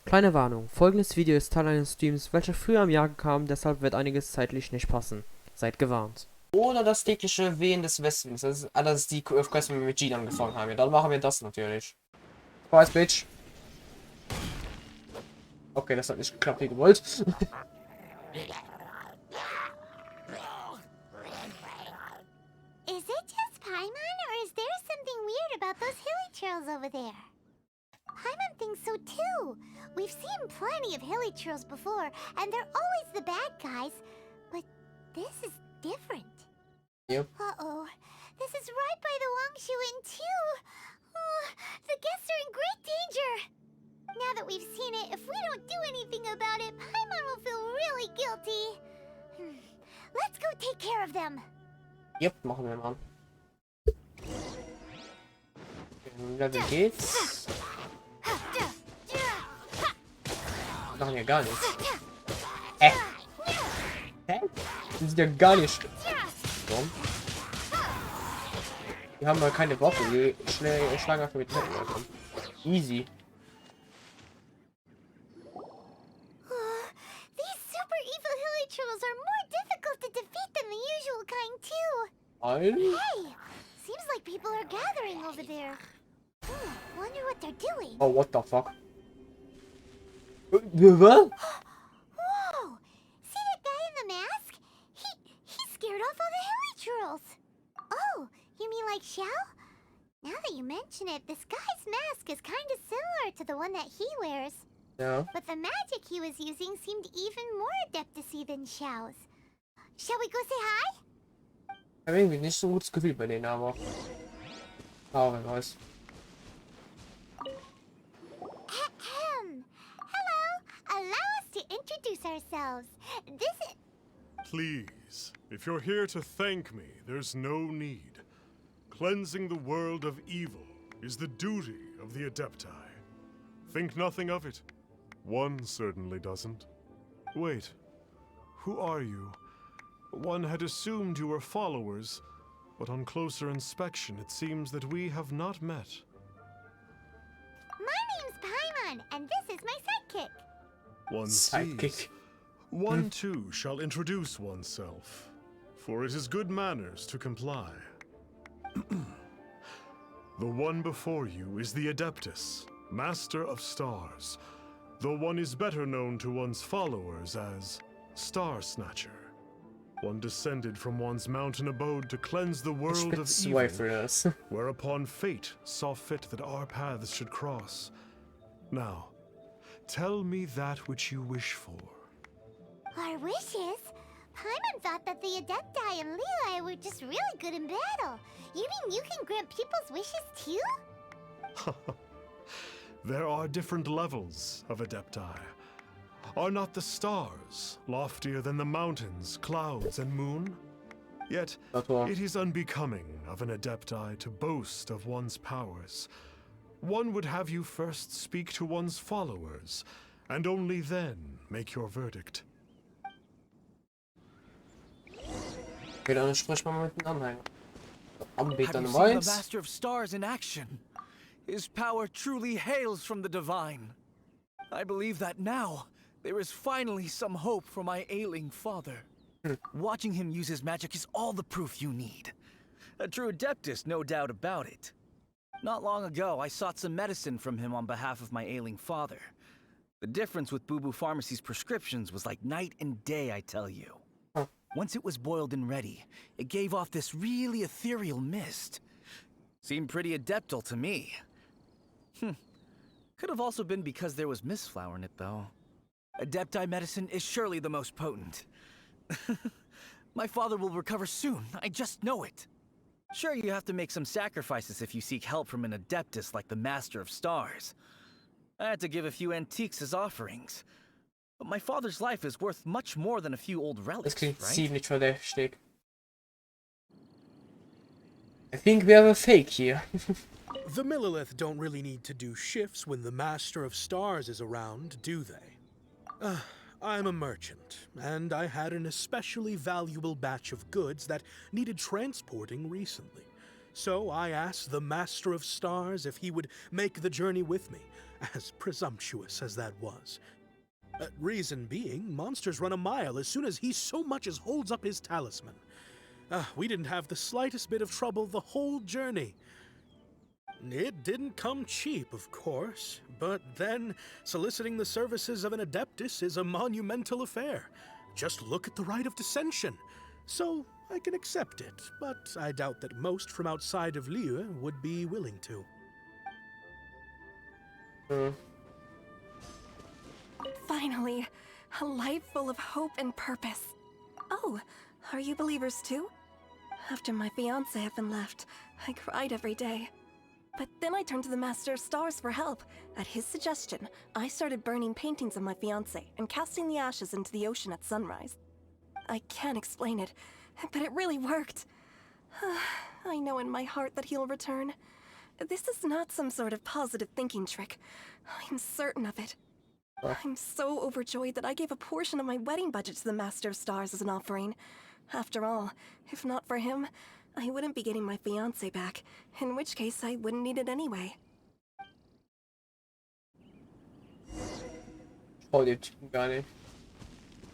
Kleine Warnung, folgendes Video ist Teil eines Streams, welcher früher im Jahr kam, deshalb wird einiges zeitlich nicht passen. Seid gewarnt. Oder das tägliche Wehen des Westens, das ist die Quest, die wir mit Jean angefangen haben. Ja, dann machen wir das natürlich. Surprise, Bitch. Okay, das hat nicht geklappt, wie gewollt. Is it just Paimon, or is there something weird about those hilly trails over there? Paimon thinks so too. We've seen plenty of hilly trails before, and they're always the bad guys. But this is different. Yep. Uh-oh. This is right by the Wangshu Inn too. Oh, the guests are in great danger. Now that we've seen it, if we don't do anything about it, Paimon will feel really guilty. Let's go take care of them. Yep, machen wir mal. Level geht's. Machen wir gar nichts. Hä? Die sind ja gar nicht. Warum? Die haben mal keine Waffe. Die schlagen einfach mit Händen davon. Easy. These super evil hilly trolls are more difficult to defeat than the usual kind too. Hey, seems like people are gathering over there. Wonder what they're doing. Oh, what the fuck? What? Whoa! See that guy in the mask? He scared off all the hilly trolls. Oh, you mean like Xiao? Now that you mention it, this guy's mask is kind of similar to the one that he wears. Ja. But the magic he was using seemed even more adeptacy than Xiao's. Shall we go say hi? Ich habe irgendwie nicht so ein gutes Gefühl bei denen, aber. Aber wer weiß. Hello. Allow us to introduce ourselves. This is... Please, if you're here to thank me, there's no need. Cleansing the world of evil is the duty of the Adepti. Think nothing of it. One certainly doesn't. Wait, who are you? One had assumed you were followers, but on closer inspection it seems that we have not met. My name's Paimon, and this is my sidekick. One Sidekick. sees. One too shall introduce oneself, for it is good manners to comply. The one before you is the Adeptus, Master of Stars, though one is better known to one's followers as Star Snatcher. One descended from one's mountain abode to cleanse the world of evil, whereupon fate saw fit that our paths should cross. Now, tell me that which you wish for. Our wishes? Paimon thought that the Adepti and Levi were just really good in battle. You mean you can grant people's wishes too? There are different levels of Adepti. Are not the stars loftier than the mountains, clouds, and moon? Yet, it is unbecoming of an Adepti to boast of one's powers. One would have you first speak to one's followers, and only then make your verdict. Okay, dann sprich mal mit dem Anhänger. Anbeter Have you Nummer seen 1. the Master of Stars in action? His power truly hails from the divine. I believe that now there is finally some hope for my ailing father. Watching him use his magic is all the proof you need. A true Adeptus, no doubt about it. Not long ago, I sought some medicine from him on behalf of my ailing father. The difference with Boo Boo Pharmacy's prescriptions was like night and day, I tell you. Once it was boiled and ready, it gave off this really ethereal mist. Seemed pretty adeptal to me. Could have also been because there was mistflower in it, though. Adepti medicine is surely the most potent. My father will recover soon, I just know it. Sure, you have to make some sacrifices if you seek help from an Adeptus like the Master of Stars. I had to give a few antiques as offerings. But my father's life is worth much more than a few old Das relics, klingt right? ziemlich verdächtig. I think we have a fake here. The Millilith don't really need to do shifts when the Master of Stars is around, do they? I'm a merchant, and I had an especially valuable batch of goods that needed transporting recently. So I asked the Master of Stars if he would make the journey with me, as presumptuous as that was. Reason being, monsters run a mile as soon as he so much as holds up his talisman. We didn't have the slightest bit of trouble the whole journey. It didn't come cheap, of course, but then soliciting the services of an Adeptus is a monumental affair. Just look at the rite of dissension. So I can accept it, but I doubt that most from outside of Liyue would be willing to. Finally, a life full of hope and purpose. Oh, are you believers too? After my fiancé had been left, I cried every day. But then I turned to the Master of Stars for help. At his suggestion, I started burning paintings of my fiancé and casting the ashes into the ocean at sunrise. I can't explain it, but it really worked. I know in my heart that he'll return. This is not some sort of positive thinking trick. I'm certain of it. I'm so overjoyed that I gave a portion of my wedding budget to the Master of Stars as an offering. After all, if not for him, I wouldn't be getting my fiancé back, in which case I wouldn't need it anyway. Oh, die Typen gar nicht.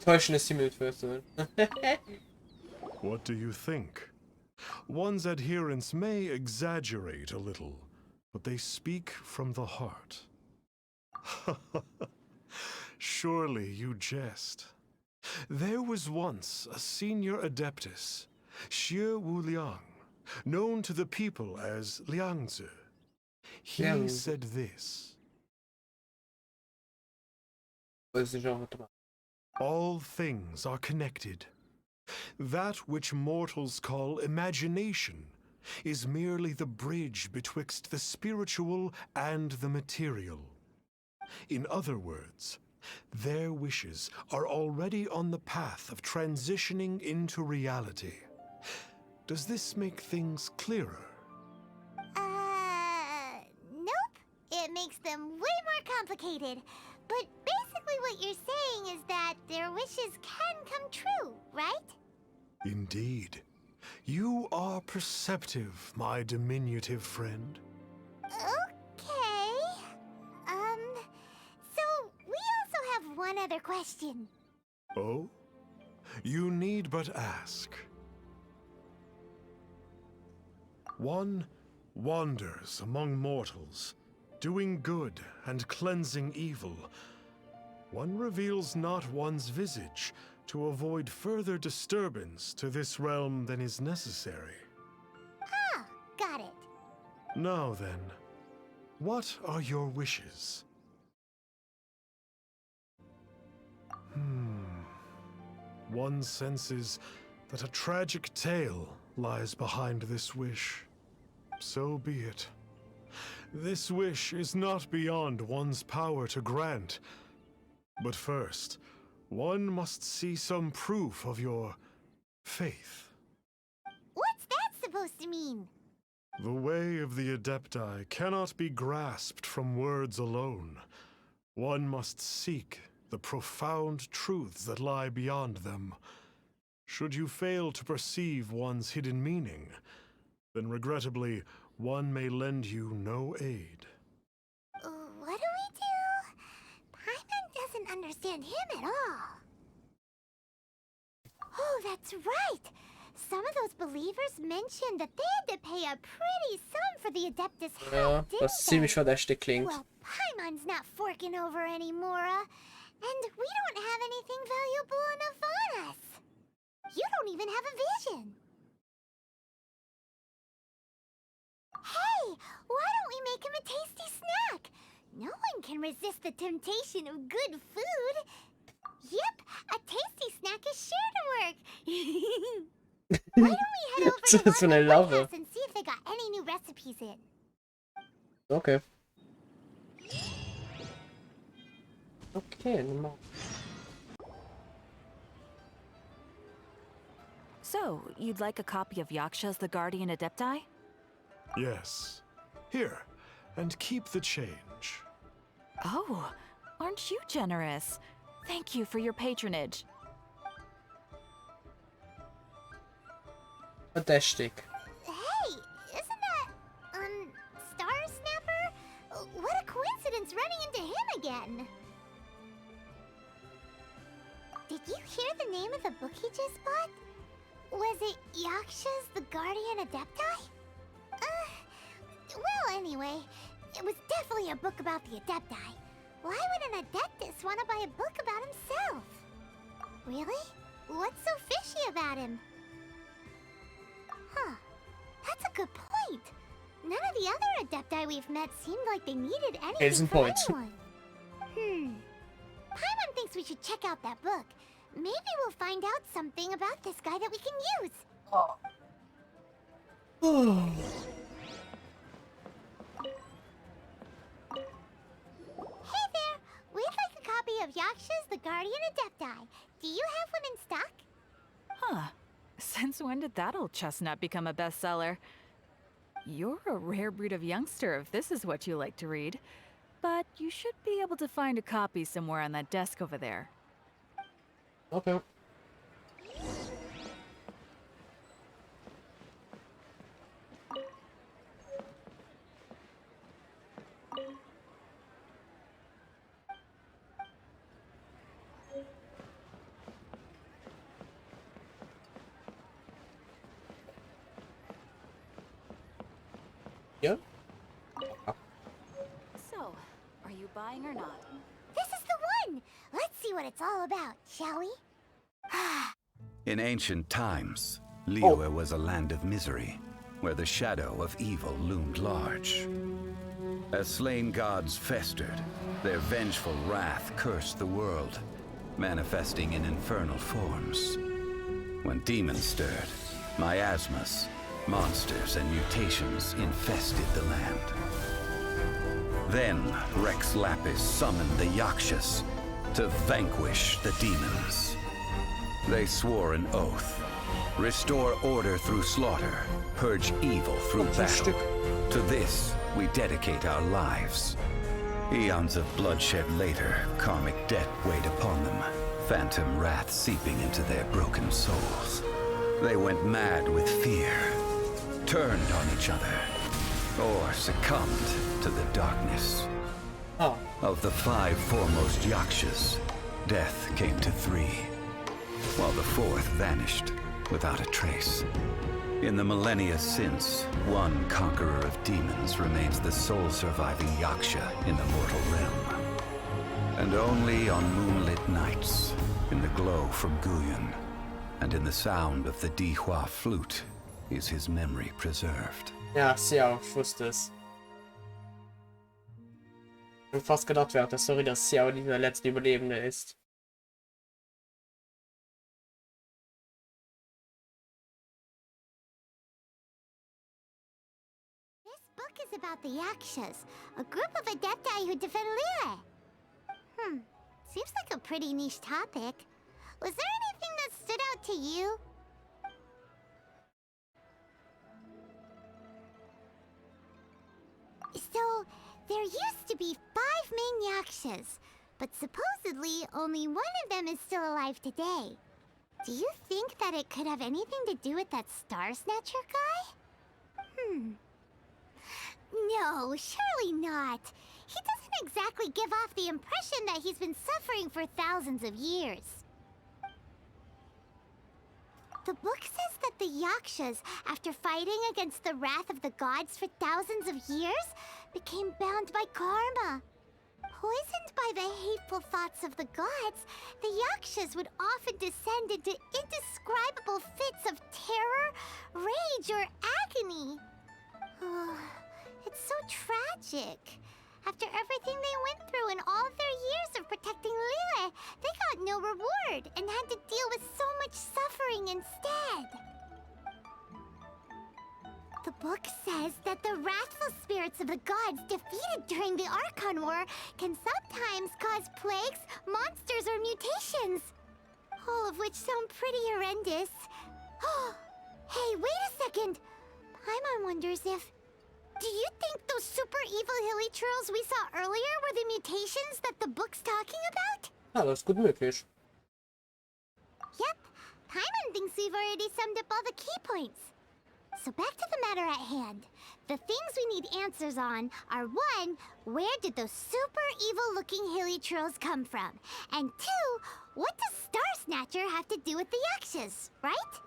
Täuschendes Himmelfürsten. What do you think? One's adherents may exaggerate a little, but they speak from the heart. Surely you jest. There was once a senior Adeptus, Xie Wuliang, known to the people as Liangzi. He Liangzi. said this: Weiß nicht, was du meinst. all things are connected. That which mortals call imagination is merely the bridge betwixt the spiritual and the material. In other words, their wishes are already on the path of transitioning into reality. Does this make things clearer? Nope. It makes them way more complicated. But basically what you're saying is that their wishes can come true, right? Indeed. You are perceptive, my diminutive friend. Okay. So we also have one other question. Oh? You need but ask. One wanders among mortals, doing good and cleansing evil. One reveals not one's visage to avoid further disturbance to this realm than is necessary. Ah, got it. Now then, what are your wishes? One senses that a tragic tale lies behind this wish. So be it. This wish is not beyond one's power to grant. But first, one must see some proof of your faith. What's that supposed to mean? The way of the Adepti cannot be grasped from words alone. One must seek the profound truths that lie beyond them. Should you fail to perceive one's hidden meaning, then regrettably, one may lend you no aid. What do we do? Paimon doesn't understand him at all. Oh, that's right! Some of those believers mentioned that they had to pay a pretty sum for the Adeptus help, Ja, didn't was they? ziemlich verdächtig klingt. Well, Paimon's not forking over anymore, and we don't have anything valuable enough on us. You don't even have a vision. Hey, why don't we make him a tasty snack? No one can resist the temptation of good food. Yep, a tasty snack is sure to work. Why don't we head over to Das ist so eine Wonder Larve. House and see if they got any new recipes in? Okay. Okay, nimm mal. So, you'd like a copy of Yaksha's The Guardian Adepti? Yes. Here, and keep the change. Oh, aren't you generous? Thank you for your patronage. Verdächtig. Hey, isn't name of the book he just bought? Was it Yaksha's The Guardian Adepti? Well, anyway, it was definitely a book about the Adepti. Why would an Adeptus want to buy a book about himself? Really? What's so fishy about him? Huh. That's a good point. None of the other Adepti we've met seemed like they needed anything from anyone. Paimon thinks we should check out that book. Maybe we'll find out something about this guy that we can use. Hey there! We'd like a copy of Yaksha's The Guardian Adepti. Do you have one in stock? Huh. Since when did that old chestnut become a bestseller? You're a rare breed of youngster if this is what you like to read. But you should be able to find a copy somewhere on that desk over there. Okay. Yep. So, are you buying or not? This is the one! Let's see what it's all about, shall we? In ancient times, Liyue was a land of misery, where the shadow of evil loomed large. As slain gods festered, their vengeful wrath cursed the world, manifesting in infernal forms. When demons stirred, miasmas, monsters and mutations infested the land. Then Rex Lapis summoned the Yakshas to vanquish the demons. They swore an oath: restore order through slaughter, purge evil through battle. To this, we dedicate our lives. Eons of bloodshed later, karmic debt weighed upon them, phantom wrath seeping into their broken souls. They went mad with fear, turned on each other, or succumbed to the darkness. Of the 5 foremost Yakshas, death came to 3, while the 4th vanished without a trace. In the millennia since, one conqueror of demons remains the sole surviving Yaksha in the mortal realm. And only on moonlit nights, in the glow from Guyon, and in the sound of the Dihua flute, is his memory preserved. Ja, Xiao, ich wusste es. Ich hab fast gedacht während der Story, dass Xiao dieser letzte Überlebende ist. This book is about the Yakshas, a group of Adepti who defend Liyue. Seems like a pretty niche topic. Was there anything that stood out to you? So, there used to be 5 main Yakshas, but supposedly only one of them is still alive today. Do you think that it could have anything to do with that Star Snatcher guy? No, surely not. He doesn't exactly give off the impression that he's been suffering for thousands of years. The book says that the Yakshas, after fighting against the wrath of the gods for thousands of years, became bound by karma. Poisoned by the hateful thoughts of the gods, the Yakshas would often descend into indescribable fits of terror, rage, or agony. It's so tragic. After everything they went through in all their years of protecting Liyue, they got no reward and had to deal with so much suffering instead. The book says that the wrathful spirits of the gods defeated during the Archon War can sometimes cause plagues, monsters, or mutations. All of which sound pretty horrendous. Hey, wait a second! Paimon wonders if... Do you think those super evil hilly churls we saw earlier were the mutations that the book's talking about? Ja, das ist gut möglich. Yep, Paimon thinks we've already summed up all the key points. So back to the matter at hand. The things we need answers on are 1, where did those super evil-looking hilly trolls come from? And 2, what does Star Snatcher have to do with the Yakshas, right?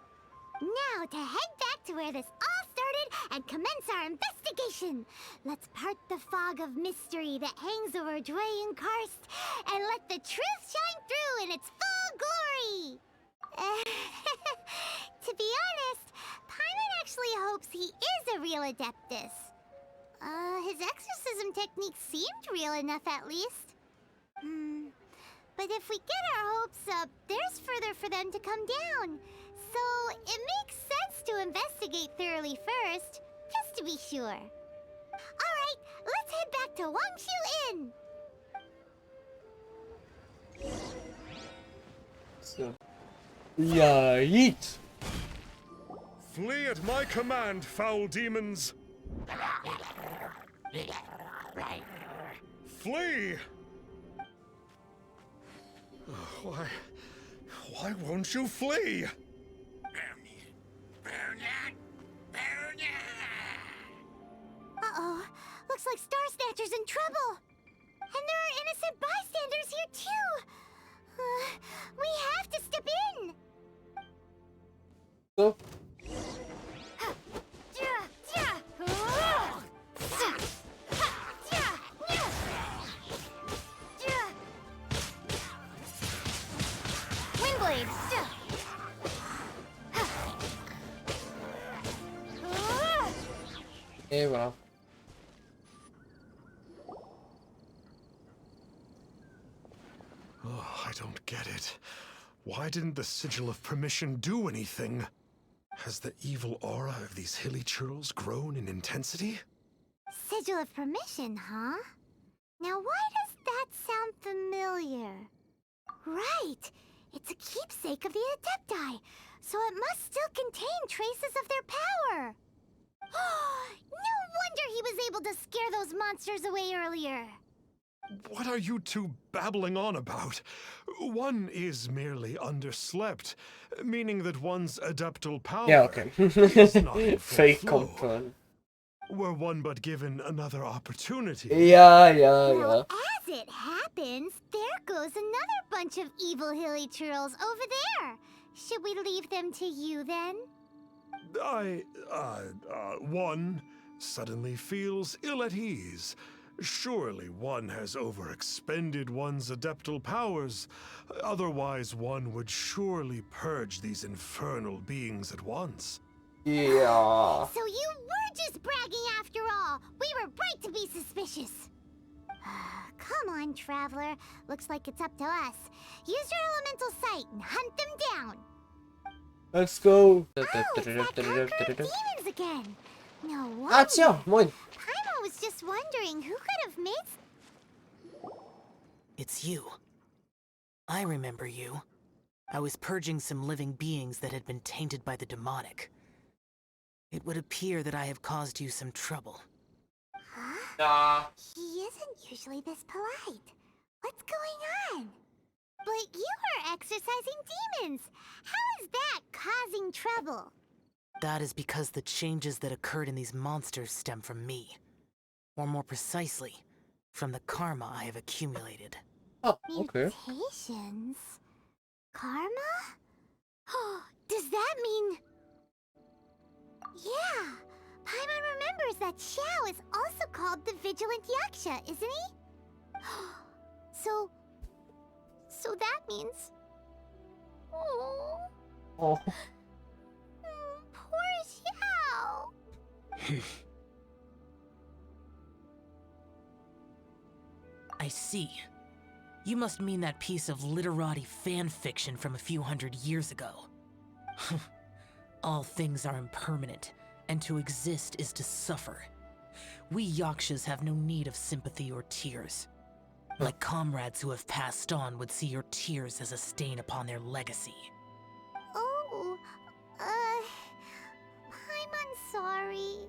Now to head back to where this all started and commence our investigation. Let's part the fog of mystery that hangs over Dwayne Karst and let the truth shine through in its full glory. To be honest, Paimon actually hopes he is a real Adeptus. His exorcism technique seemed real enough at least. But if we get our hopes up, there's further for them to come down. So it makes sense to investigate thoroughly first, just to be sure. Alright, let's head back to Wangshu Inn! So. Yeah, yeet! Flee at my command, foul demons! Flee! Why won't you flee? Uh-oh, looks like Star Snatcher's in trouble. And there are innocent bystanders here too. We have to step in. So. Windblade. Et voilà. Oh, I don't get it. Why didn't the Sigil of Permission do anything? Has the evil aura of these hilly churls grown in intensity? Sigil of Permission, huh? Now why does that sound familiar? Right! It's a keepsake of the Adepti, so it must still contain traces of their power. No wonder he was able to scare those monsters away earlier. What are you two babbling on about? One is merely underslept, meaning that one's adeptal power Yeah, okay. is not in full Fake flow. confirm. Were one but given another opportunity. Yeah. Well, as it happens, there goes another bunch of evil hilly churls over there. Should we leave them to you then? One suddenly feels ill at ease. Surely one has overexpended one's adeptal powers. Otherwise, one would surely purge these infernal beings at once. Yeah. So you were just bragging after all. We were right to be suspicious. Come on, Traveler. Looks like it's up to us. Use your elemental sight and hunt them down. Let's go. Oh, it's that conqueror of demons again. No wonder. Ah tiens, moin. Paimon was just wondering who could have made... It's you. I remember you. I was purging some living beings that had been tainted by the demonic. It would appear that I have caused you some trouble. Huh? Nah. He isn't usually this polite. What's going on? But you are exorcising demons. How is that causing trouble? That is because the changes that occurred in these monsters stem from me. Or more precisely, from the karma I have accumulated. Oh, okay. Mutations? Karma? Does that mean... Yeah, Paimon remembers that Xiao is also called the Vigilant Yaksha, isn't he? So that means... Oh... Oh. Poor Xiao. I see. You must mean that piece of literati fan fiction from a few hundred years ago. All things are impermanent, and to exist is to suffer. We Yakshas have no need of sympathy or tears. Like comrades who have passed on would see your tears as a stain upon their legacy. Oh, Paimon's sorry.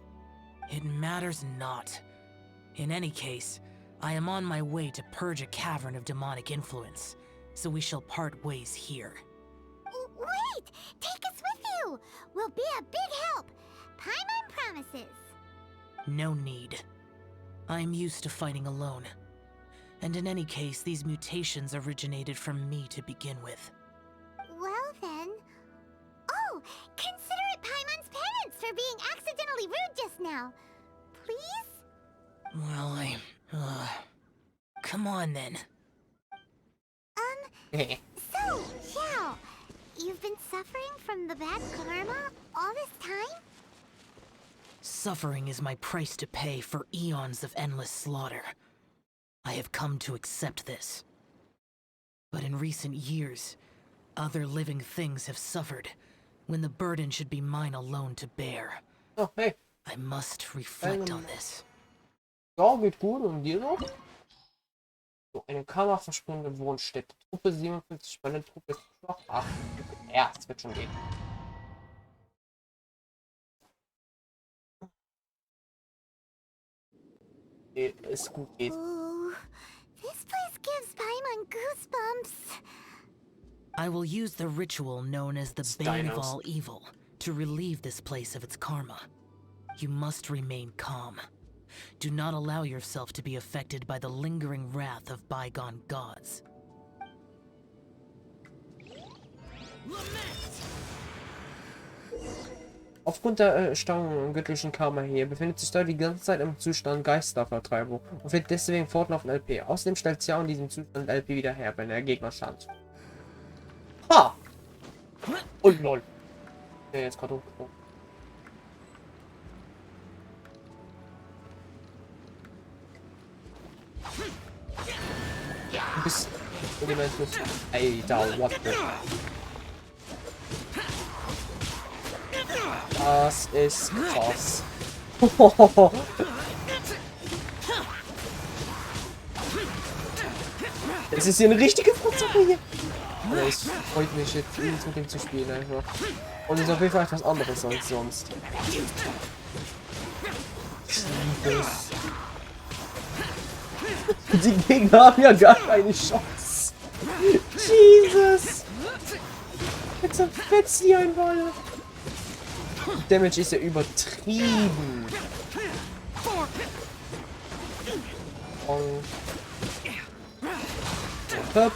It matters not. In any case, I am on my way to purge a cavern of demonic influence, so we shall part ways here. Wait! Take us with you! We'll be a big help! Paimon promises. No need. I'm used to fighting alone. And in any case, these mutations originated from me to begin with. Well then... Oh! Consider it Paimon's penance for being accidentally rude just now. Please? Well, come on then. So, Xiao, you've been suffering from the bad karma all this time? Suffering is my price to pay for eons of endless slaughter. I have come to accept this. But in recent years, other living things have suffered, when the burden should be mine alone to bear. Oh, hey. I must reflect on this. Ja, geht gut. Und dir noch? So, eine kammerversprungene Wohnstätte. Truppe 57, meine Truppe ist schwach. Ach, ja, das wird schon gehen. Ist gut, geht. Ooh, this place gives Paimon goosebumps. I will use the ritual known as the Bane of Dinos. All Evil to relieve this place of its karma. You must remain calm. Do not allow yourself to be affected by the lingering wrath of bygone gods. Aufgrund der Stauung und göttlichen Karma hier befindet sich da die ganze Zeit im Zustand Geistervertreibung und wird deswegen fortlaufend LP. Außerdem stellt Xiao in diesem Zustand LP wieder her, wenn der Gegner stand. Ha! Und lol. Der jetzt gerade hochgesprungen. Du bist Elementus. Alter, what the... Das ist krass. Es ist hier eine richtige Fotsache hier. Aber es freut mich jetzt, mit dem zu spielen einfach. Und es ist auf jeden Fall etwas anderes als sonst. Die Gegner haben ja gar keine Chance. Jesus. Jetzt zerfetzt die einfach alle. Damage ist ja übertrieben. Und Hopp.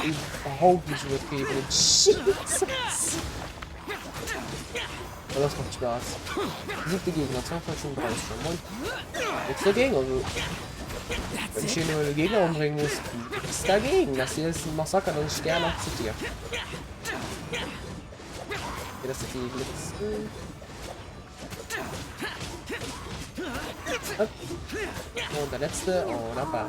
Überhaupt nicht übertrieben. Jesus. Aber das macht Spaß. Siegte Gegner, 235 schon. Und nichts dagegen. Also, wenn ich hier nur eine Gegner umbringen muss, nichts dagegen. Das hier ist ein Massaker, das ich gerne akzeptiere. Okay, das sind die Blitzen. Und der letzte. Oh, nappa.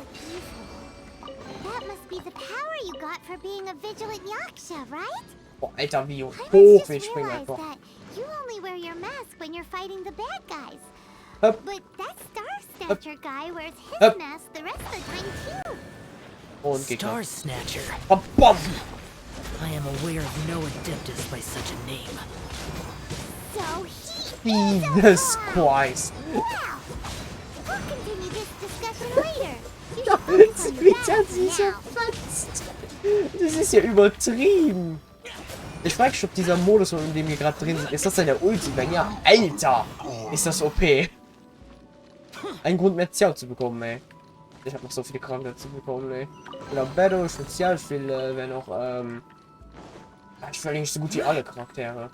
That must be the power you got for being a vigilant Yaksha, right? Boah, Alter, wie hoch I ich springe realized einfach. that you only wear your mask when you're fighting the bad guys. Hup. But that Star Snatcher guy wears his Hup. mask the rest of the time too. Und Gegner. Star Snatcher. Bom, bom. I am aware of no Adeptus by such a name. So he is a Jesus clown. Christ. Wow. We'll continue this discussion later. You Ja, should focus on wie your der mask sich so now. fetzt. Das ist ja übertrieben. Ich frage mich, ob dieser Modus, in dem wir gerade drin sind, ist das seine Ulti? Wenn ja, Alter, ist das OP. Ein Grund mehr Ziao zu bekommen, ey. Ich habe noch so viele Charakter zu bekommen, ey. Oder Battle, Spezial, ich will, wenn auch, ich will eigentlich so gut wie alle Charaktere.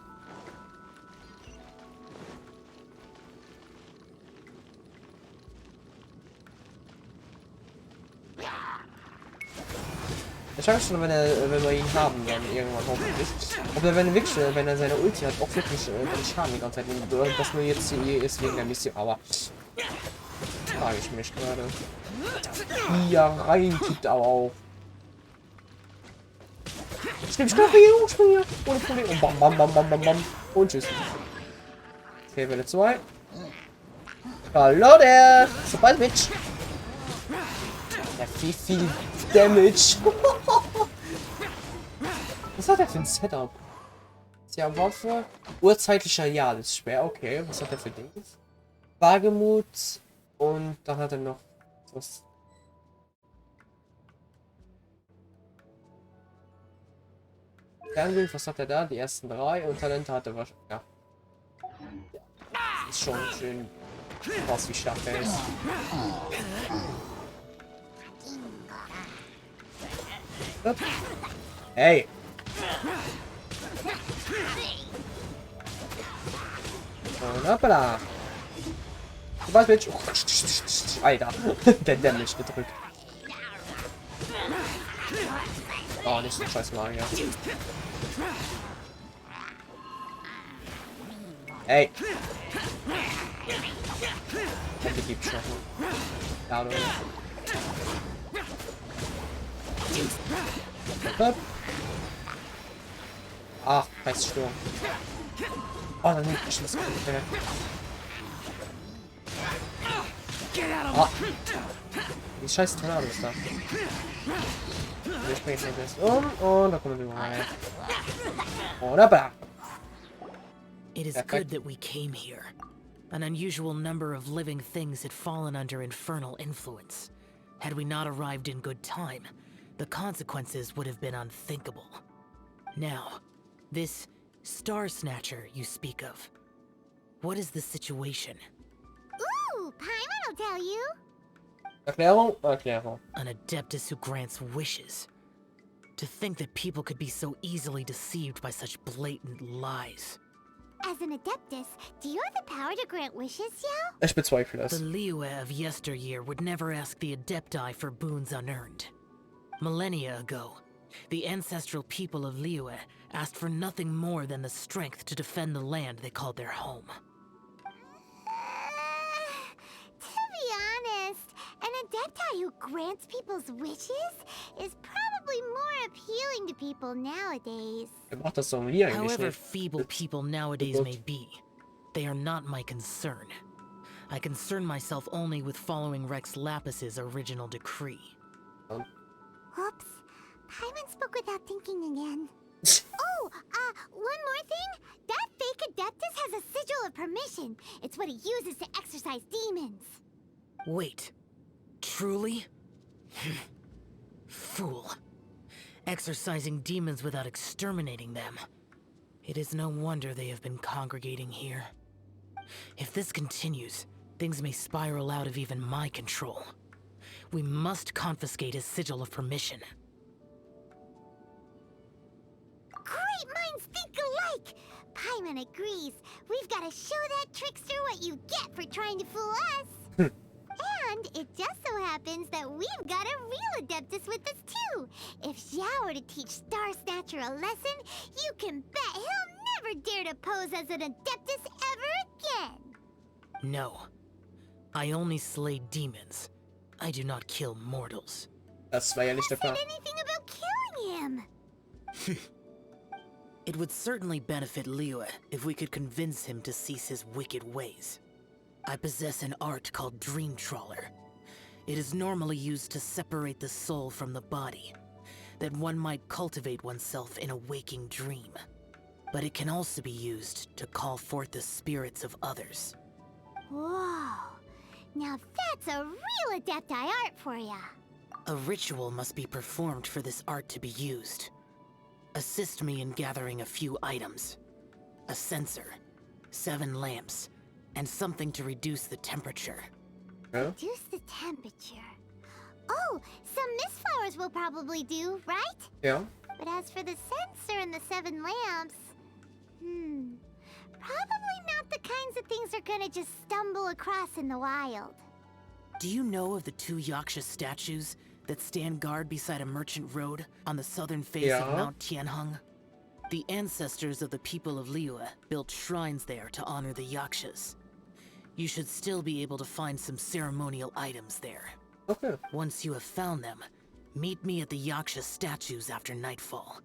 Ich frage mich schon, wenn wir ihn haben, dann irgendwann hoffentlich. Ob er, wenn er seine Ulti hat, auch wirklich den Schaden die ganze Zeit nimmt. Oder das nur jetzt hier ist wegen der Mission. Aber frage ich mich gerade. Ja, rein kippt aber auch. Ich nehme Stoff hier, hochspringen hier. Ohne Probleme. Und bam, bam, bam, bam, bam, bam. Und tschüss. Okay, Welle 2. Hallo der! Surprise, Bitch! Ja, wie viel Damage! Was hat er für ein Setup? Ja, Waffe. Urzeitlicher Jahresschwer, okay. Was hat er für Dings? Wagemut. Und dann hat er noch was. Fernbild, was hat er da? Die ersten 3 und Talente hatte er wahrscheinlich. Ja. Ist schon schön krass, wie stark der ist. Upp. Hey! Und hoppala! Was willst du? Alter, der dämlich gedrückt. Oh, nicht so ein scheiß Magier. Ey! Die gibt schon. Ja, oder? Ach, heißt Sturm. Oh, dann nehme ich das. Ah. Die scheiß Tornado ist da. Wir springen jetzt erst und da kommen wir rein. Oder bam. It is good that we came here. An unusual number of living things had fallen under infernal influence. Had we not arrived in good time, the consequences would have been unthinkable. Now, this Star Snatcher you speak of. What is the situation? Ooh, Paimon will tell you. Erklärung? Erklärung. An Adeptus who grants wishes. To think that people could be so easily deceived by such blatant lies. As an Adeptus, do you have the power to grant wishes, Yao? Ich bezweifle The es. Liyue of yesteryear would never ask the Adepti for boons unearned. Millennia ago, the ancestral people of Liyue asked for nothing more than the strength to defend the land they called their home. To be honest, an Adepti who grants people's wishes is probably more appealing to people nowadays. Er macht das so wie eigentlich However nicht. feeble people nowadays may be, they are not my concern. I concern myself only with following Rex Lapis's original decree. Oops. Paimon spoke without thinking again. Oh, one more thing. That fake Adeptus has a sigil of permission. It's what he uses to exorcise demons. Wait, truly? Fool. Exorcising demons without exterminating them. It is no wonder they have been congregating here. If this continues, things may spiral out of even my control. We must confiscate his sigil of permission. Great minds think alike! Paimon agrees. We've got to show that trickster what you get for trying to fool us. And it just so happens that we've got a real Adeptus with us too. If Xiao were to teach Star Snatcher a lesson, you can bet he'll never dare to pose as an Adeptus ever again. No. I only slay demons. I do not kill mortals. Das war ja nicht der Said Plan. anything about killing him? It would certainly benefit Liyue if we could convince him to cease his wicked ways. I possess an art called Dream Trawler. It is normally used to separate the soul from the body, that one might cultivate oneself in a waking dream. But it can also be used to call forth the spirits of others. Whoa. Now that's a real Adepti art for ya. A ritual must be performed for this art to be used. Assist me in gathering a few items. A censer, 7 lamps, and something to reduce the temperature. Ja? Reduce the temperature. Oh, some mist flowers will probably do, right? Ja. But as for the censer and the 7 lamps, probably not the kinds of things they're gonna just stumble across in the wild. Do you know of the 2 Yaksha statues that stand guard beside a merchant road on the southern face of Yeah. Mount Tianheng? The ancestors of the people of Liyue built shrines there to honor the Yakshas. You should still be able to find some ceremonial items there. Okay. Once you have found them, meet me at the Yaksha statues after nightfall,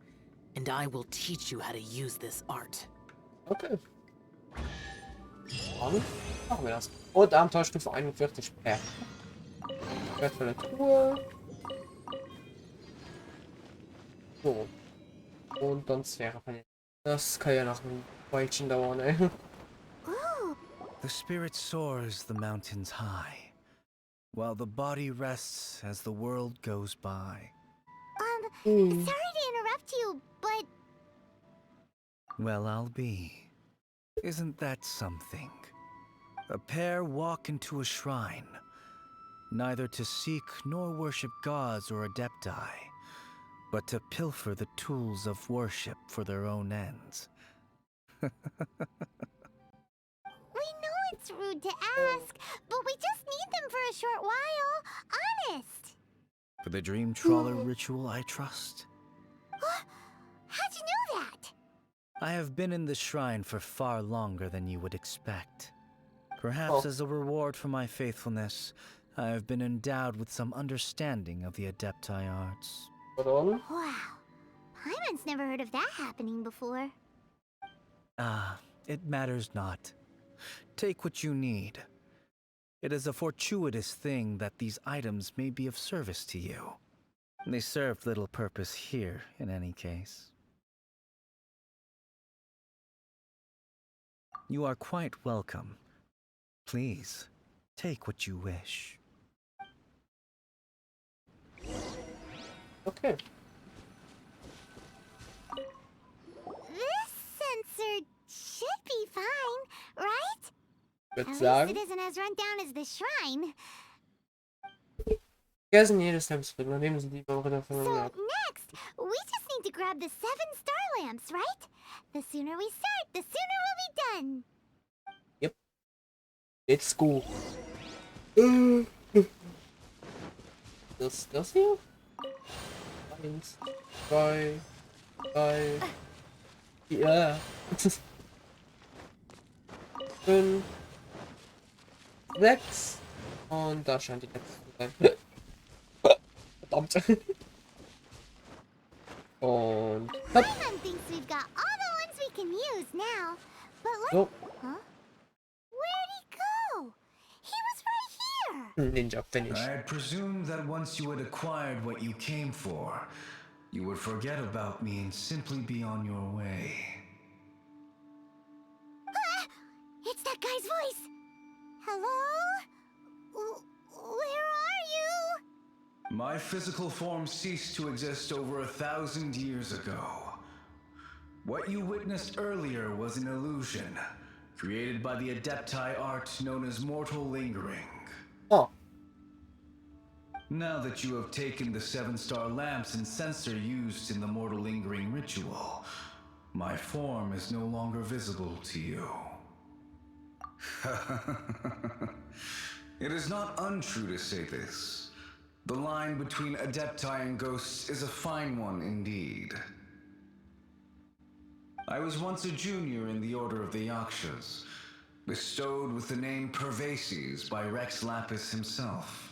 and I will teach you how to use this art. Okay. Dann machen wir das. Und Abenteuerstufe 41. Wertvolle Truhe. So. Und dann Sphäre. Das kann ja noch ein Weilchen dauern, ey. Ooh, The spirit soars the mountains high, while the body rests as the world goes by. sorry to interrupt you, but Well, I'll be. Isn't that something? A pair walk into a shrine, neither to seek nor worship gods or adepti, but to pilfer the tools of worship for their own ends. We know it's rude to ask, but we just need them for a short while. Honest. For the dream trawler ritual, I trust. How'd you know that? I have been in the shrine for far longer than you would expect. Perhaps as a reward for my faithfulness, I have been endowed with some understanding of the Adepti arts. Wow. Paimon's never heard of that happening before. It matters not. Take what you need. It is a fortuitous thing that these items may be of service to you. They served little purpose here, in any case. You are quite welcome. Please, take what you wish. Okay. This sensor should be fine, right? Ich würde At sagen, least it isn't as run down as the shrine. vergessen jedes Hamstring, dann nehmen sie die Ritter von So mir ab. next, we just need to grab the 7-star lamps, right? The sooner we start, the sooner we'll be done. Let's go. Das hier? 1, 2, 3, 4, 5, 6 und da scheint die letzte zu sein. Verdammt. Und hopp. Paimon thinks we've got all the ones we can use now. But let's... So, Huh? Where'd he go? He was right here. Ninja finish. I had presumed that once you had acquired what you came for, you would forget about me and simply be on your way. It's that guy's voice. Hello? Where are you? My physical form ceased to exist over 1,000 years ago. What you witnessed earlier was an illusion, created by the Adepti art known as mortal lingering. Oh, Now that you have taken the 7-star lamps and sensor used in the mortal lingering ritual, my form is no longer visible to you. It is not untrue to say this. The line between Adepti and ghosts is a fine one indeed. I was once a junior in the Order of the Yakshas, bestowed with the name Pervases by Rex Lapis himself.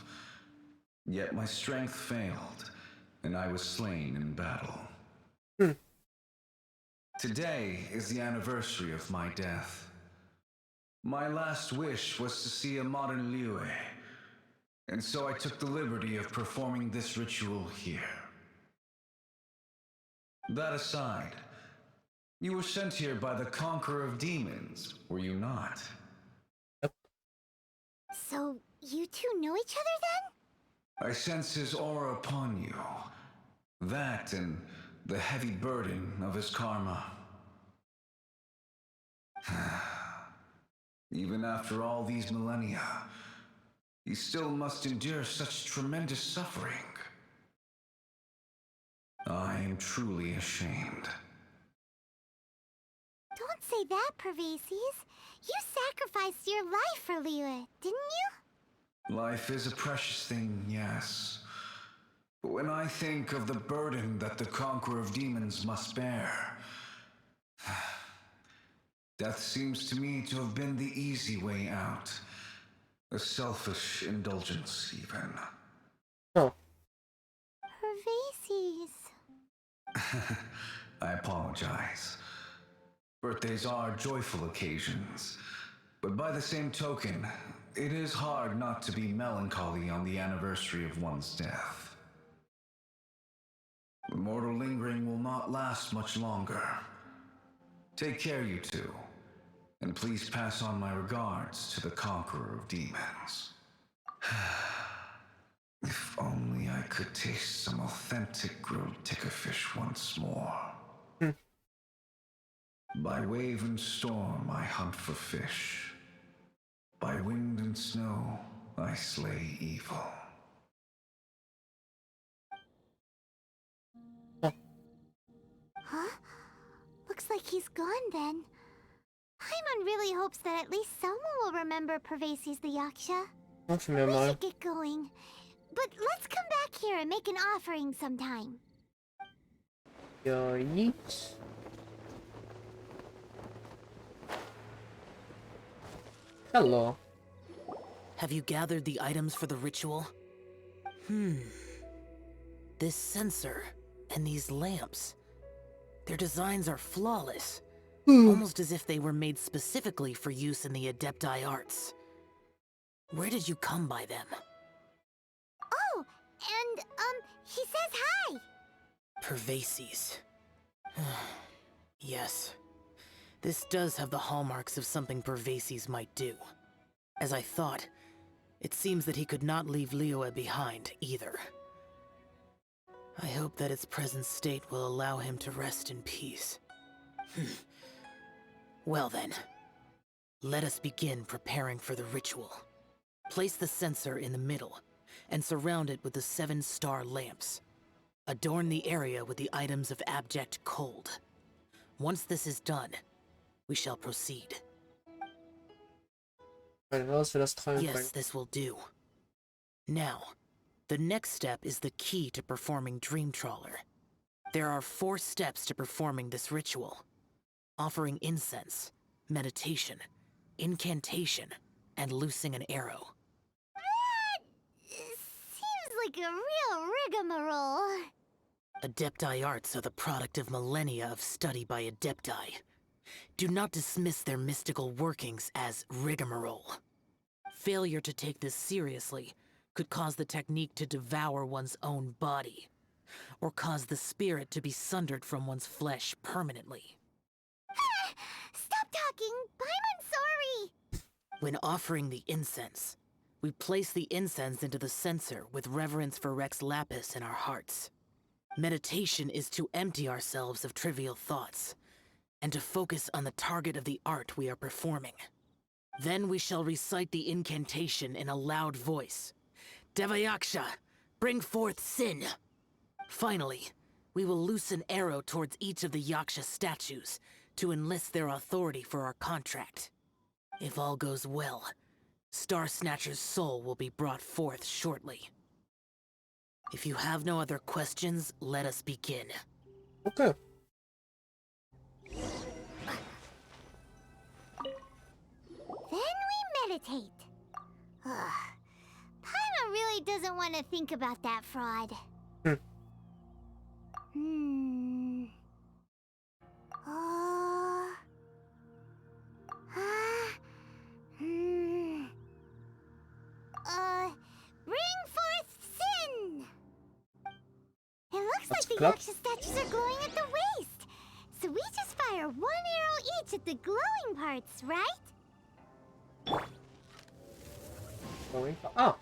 Yet my strength failed, and I was slain in battle. Today is the anniversary of my death. My last wish was to see a modern Liyue, and so I took the liberty of performing this ritual here. That aside, you were sent here by the Conqueror of Demons, were you not? So, you two know each other then? I sense his aura upon you. That and the heavy burden of his karma. Even after all these millennia, he still must endure such tremendous suffering. I am truly ashamed. Don't say that, Pervases. You sacrificed your life for Liyue, didn't you? Life is a precious thing, yes. But when I think of the burden that the Conqueror of Demons must bear, death seems to me to have been the easy way out. A selfish indulgence, even. oh. Pervases. I apologize. Birthdays are joyful occasions, but by the same token, it is hard not to be melancholy on the anniversary of one's death. The mortal lingering will not last much longer. Take care, you two, and please pass on my regards to the Conqueror of Demons. If only I could taste some authentic grilled ticker fish once more. By wave and storm I hunt for fish. By wind and snow I slay evil. Huh? Looks like he's gone then. Paimon really hopes that at least someone will remember Pervasi's the Yaksha. We should get going. But let's come back here and make an offering sometime. Yeet. Hello. Have you gathered the items for the ritual? This sensor and these lamps. Their designs are flawless. Almost as if they were made specifically for use in the Adepti arts. Where did you come by them? Oh, and, he says hi! Pervasi's. Yes. This does have the hallmarks of something Pervasi's might do. As I thought, it seems that he could not leave Liyue behind, either. I hope that its present state will allow him to rest in peace. Well then, let us begin preparing for the ritual. Place the sensor in the middle, and surround it with the 7-star lamps. Adorn the area with the items of abject cold. Once this is done, we shall proceed. Yes, this will do. Now, the next step is the key to performing Dream Trawler. There are 4 steps to performing this ritual. Offering incense, meditation, incantation, and loosing an arrow. That seems like a real rigmarole. Adepti arts are the product of millennia of study by Adepti. Do not dismiss their mystical workings as rigmarole. Failure to take this seriously could cause the technique to devour one's own body, or cause the spirit to be sundered from one's flesh permanently. Stop talking! I'm sorry! When offering the incense, we place the incense into the censer with reverence for Rex Lapis in our hearts. Meditation is to empty ourselves of trivial thoughts, and to focus on the target of the art we are performing. Then we shall recite the incantation in a loud voice. Devayaksha, bring forth sin! Finally, we will loose an arrow towards each of the Yaksha statues to enlist their authority for our contract. If all goes well, Star Snatcher's soul will be brought forth shortly. If you have no other questions, let us begin. Okay. Then we meditate. Paimon really doesn't want to think about that fraud. Bring forth sin! It looks like the Yaksha statues are glowing at the waist. So we just fire 1 arrow each at the glowing parts, right? Oh.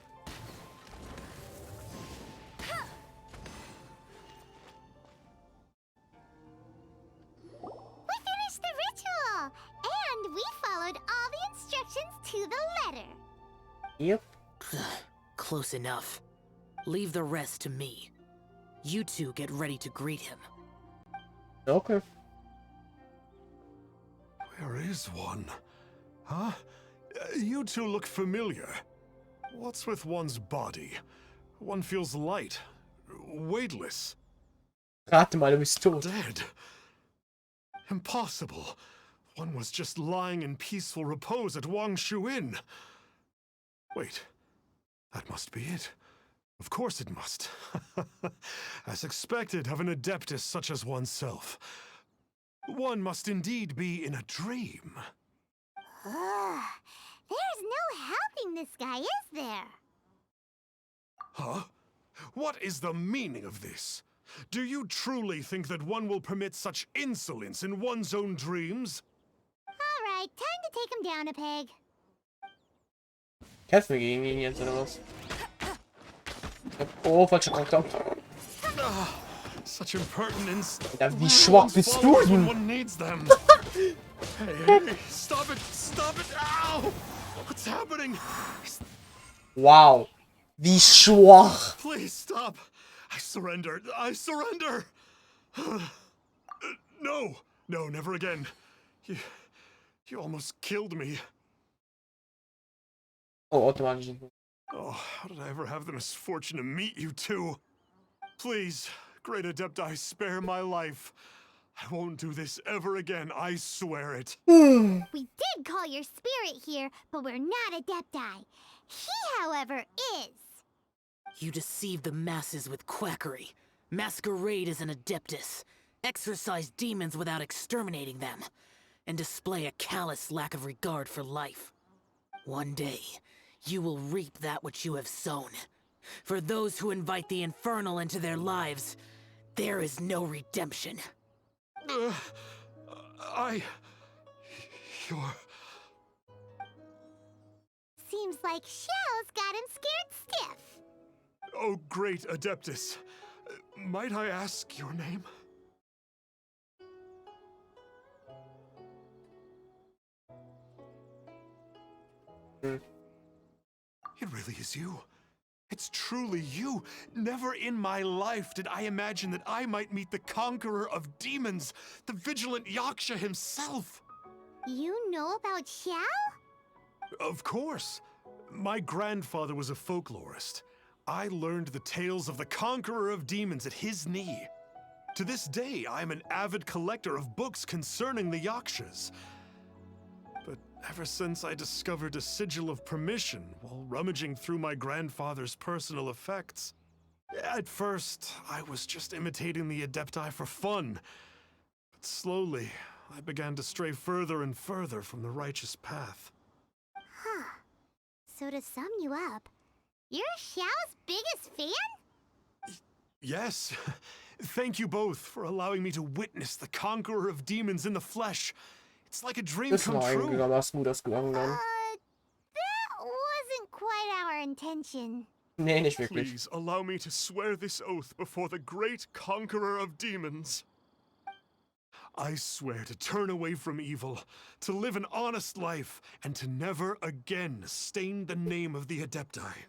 We finished the ritual! And we followed all the instructions to the letter. Yep. Close enough. Leave the rest to me. You two get ready to greet him. Okay. Where is one? Huh? You two look familiar. What's with one's body? One feels light, weightless. Rate mal, du bist tot. Dead. Impossible. One was just lying in peaceful repose at Wangshu Inn. Wait, that must be it. Of course it must. As expected of an adeptus such as oneself. One must indeed be in a dream. There's no helping this guy, is there? Huh? What is the meaning of this? Do you truly think that one will permit such insolence in one's own dreams? Alright, time to take him down a peg. Kämpfen wir gegen ihn jetzt, oder was? Oh, falscher Charakter. Such impertinence. Ja, wie schwach bist du denn? One needs them. Hey, stop it! Stop it! Ow! What's happening? Wow. Wie schwach. Please stop! I surrender! I surrender! No! No, never again. You almost killed me. Oh, automatisch. Oh, how did I ever have the misfortune to meet you two? Please, great Adepti, spare my life. I won't do this ever again, I swear it. We did call your spirit here, but we're not Adepti. He, however, is. You deceive the masses with quackery, masquerade as an adeptus, exorcise demons without exterminating them, and display a callous lack of regard for life. One day, you will reap that which you have sown. For those who invite the infernal into their lives, there is no redemption. You're... Seems like Shell's got him scared stiff. Oh, great Adeptus. Might I ask your name? It really is you. It's truly you. Never in my life did I imagine that I might meet the conqueror of demons, the vigilant Yaksha himself. You know about Shell? Of course. My grandfather was a folklorist. I learned the tales of the conqueror of demons at his knee. To this day, I am an avid collector of books concerning the Yakshas. But ever since I discovered a sigil of permission while rummaging through my grandfather's personal effects, at first, I was just imitating the Adepti for fun. But slowly, I began to stray further and further from the righteous path. Huh. So to sum you up, you're Shell's biggest fan? Yes. Thank you both for allowing me to witness the conqueror of demons in the flesh. It's like a dream Das come war true. einigermaßen gut ausgegangen dann. That wasn't quite our intention. Nee, nicht wirklich. Please allow me to swear this oath before the great conqueror of demons. I swear to turn away from evil, to live an honest life, and to never again stain the name of the Adepti.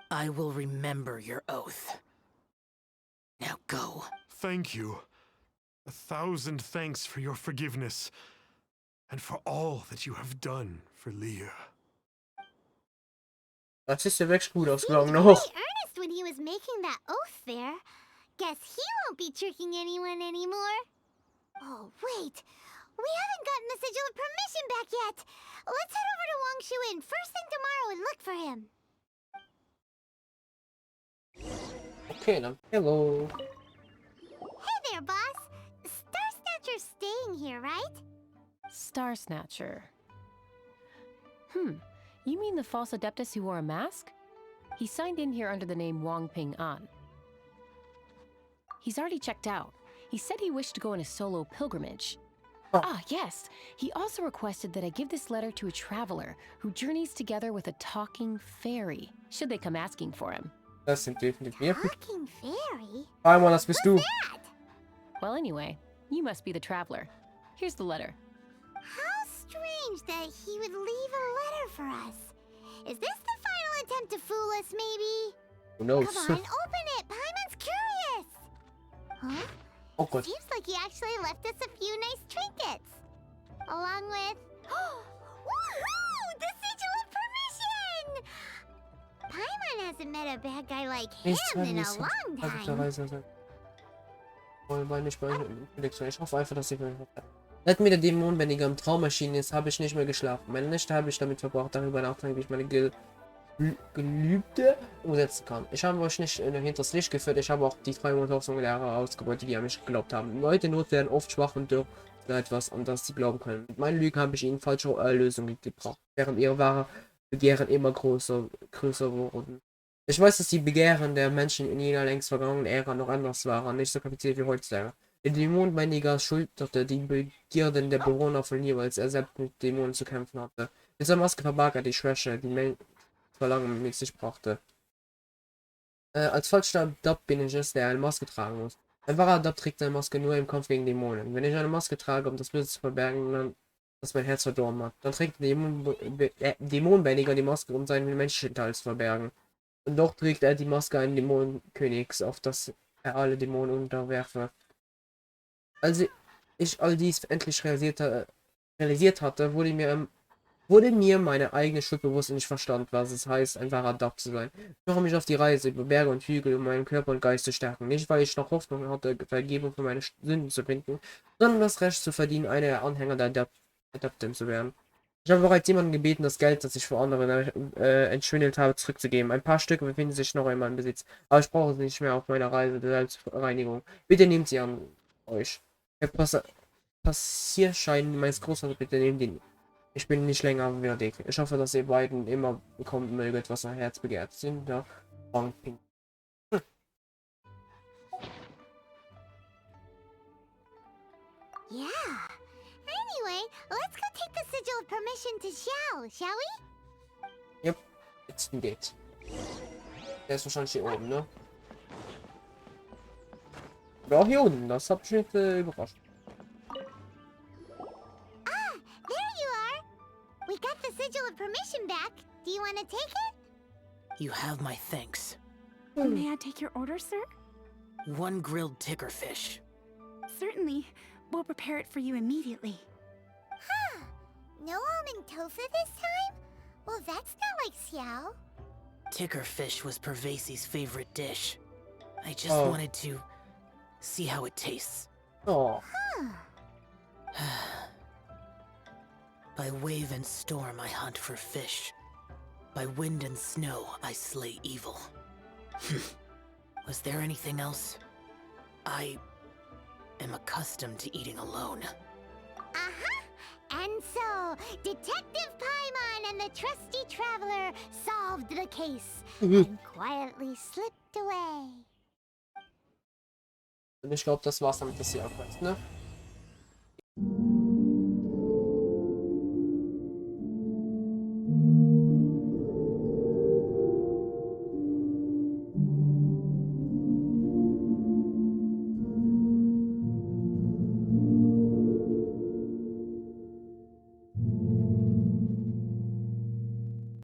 I will remember your oath. Now go. Thank you. 1,000 thanks for your forgiveness, and for all that you have done for Leah. Das ist ja wirklich gut Seemed ausgegangen very noch. earnest when he was making that oath there. Guess he won't be tricking anyone anymore. Oh, wait. We haven't gotten the sigil of permission back yet. Let's head over to Wangshu Inn first thing tomorrow and look for him. Okay, dann. Hello. Hey there, boss. Star Snatcher's staying here, right? Star Snatcher. You mean the false adeptus who wore a mask? He signed in here under the name Wong Ping An. He's already checked out. He said he wished to go on a solo pilgrimage. Oh. Ah, yes. He also requested that I give this letter to a traveler who journeys together with a talking fairy, should they come asking for him. Das sind definitiv wir. Talking fairy? Einmal, das bist du. That? Well, anyway, you must be the traveler. Here's the letter. How strange that he would leave a letter for us. Is this the final attempt to fool us, maybe? Who knows? Come on, open it. Paimon's curious. Huh? Oh Gott. Seems like he actually left us a few nice trinkets. Along with... Woohoo! The sigil of permission! Paimon hasn't met a bad guy like him in a long time. Ich hoffe einfach, dass ich mir seit mir der Dämonenbändiger im Traummaschinen ist, habe ich nicht mehr geschlafen. Meine Nächte habe ich damit verbracht, darüber nachzudenken, wie ich meine Gelübde umsetzen kann. Ich habe euch nicht hinters Licht geführt, ich habe auch die 300.000 Lehrer ausgebeutet, die an mich geglaubt haben. Leute Not werden oft schwach und dürr etwas, an das sie glauben können. Mit meinen Lügen habe ich ihnen falsche Lösungen gebracht, während ihre wahre Begehren immer größer wurden. Ich weiß, dass die Begehren der Menschen in jener längst vergangenen Ära noch anders waren, nicht so kompliziert wie heutzutage. Der Dämonenbändiger schulterte die Begierden der Bewohner von hier, als er selbst mit Dämonen zu kämpfen hatte. Mit seiner Maske verbarg er die Schwäche, die Verlangen mit sich brachte. Als falscher Adept bin ich es, der eine Maske tragen muss. Ein wahrer Adept trägt seine Maske nur im Kampf gegen Dämonen. Wenn ich eine Maske trage, um das Böse zu verbergen, dann, das mein Herz verdorben hat, dann trägt der Dämonenbändiger die Maske, um seinen menschlichen Teil zu verbergen. Und doch trägt er die Maske eines Dämonenkönigs, auf das er alle Dämonen unterwerfe. Als ich all dies endlich realisiert hatte, wurde mir meine eigene Schuld bewusst und ich verstand, was es heißt, ein wahrer Adept zu sein. Ich mache mich auf die Reise über Berge und Hügel, um meinen Körper und Geist zu stärken. Nicht, weil ich noch Hoffnung hatte, Vergebung für meine Sünden zu finden, sondern das Recht zu verdienen, einer der Anhänger der Adeptin zu werden. Ich habe bereits jemanden gebeten, das Geld, das ich vor anderen entschwindelt habe, zurückzugeben. Ein paar Stücke befinden sich noch in meinem Besitz, aber ich brauche sie nicht mehr auf meiner Reise der Selbstreinigung. Bitte nehmt sie an euch. Herr Passierschein meines Großvaters, bitte nehmt ihn. Ich bin nicht länger würdig. Ich hoffe, dass ihr beiden immer bekommen möget, was euer Herz begehrt. Sind da Pink. Yeah. Anyway, let's go take the sigil of permission to Xiao, shall we? Yep, jetzt geht's. Der ist wahrscheinlich hier oben, ne? Oder auch hier unten, das hat mich nicht überrascht. Ah, there you are. We got the sigil of permission back. Do you want to take it? You have my thanks. May I take your order, sir? One grilled ticker fish. Certainly. We'll prepare it for you immediately. Huh. No almond tofu this time? Well, that's not like Xiao. Ticker fish was Pervasi's favorite dish. I just wanted to see how it tastes. Oh. Huh. By wave and storm I hunt for fish. By wind and snow I slay evil. Was there anything else? I am accustomed to eating alone. Uh-huh. And so, Detective Paimon and the trusty traveler solved the case and quietly slipped away. Und ich glaube, das war's damit, das hier abreißt, ne?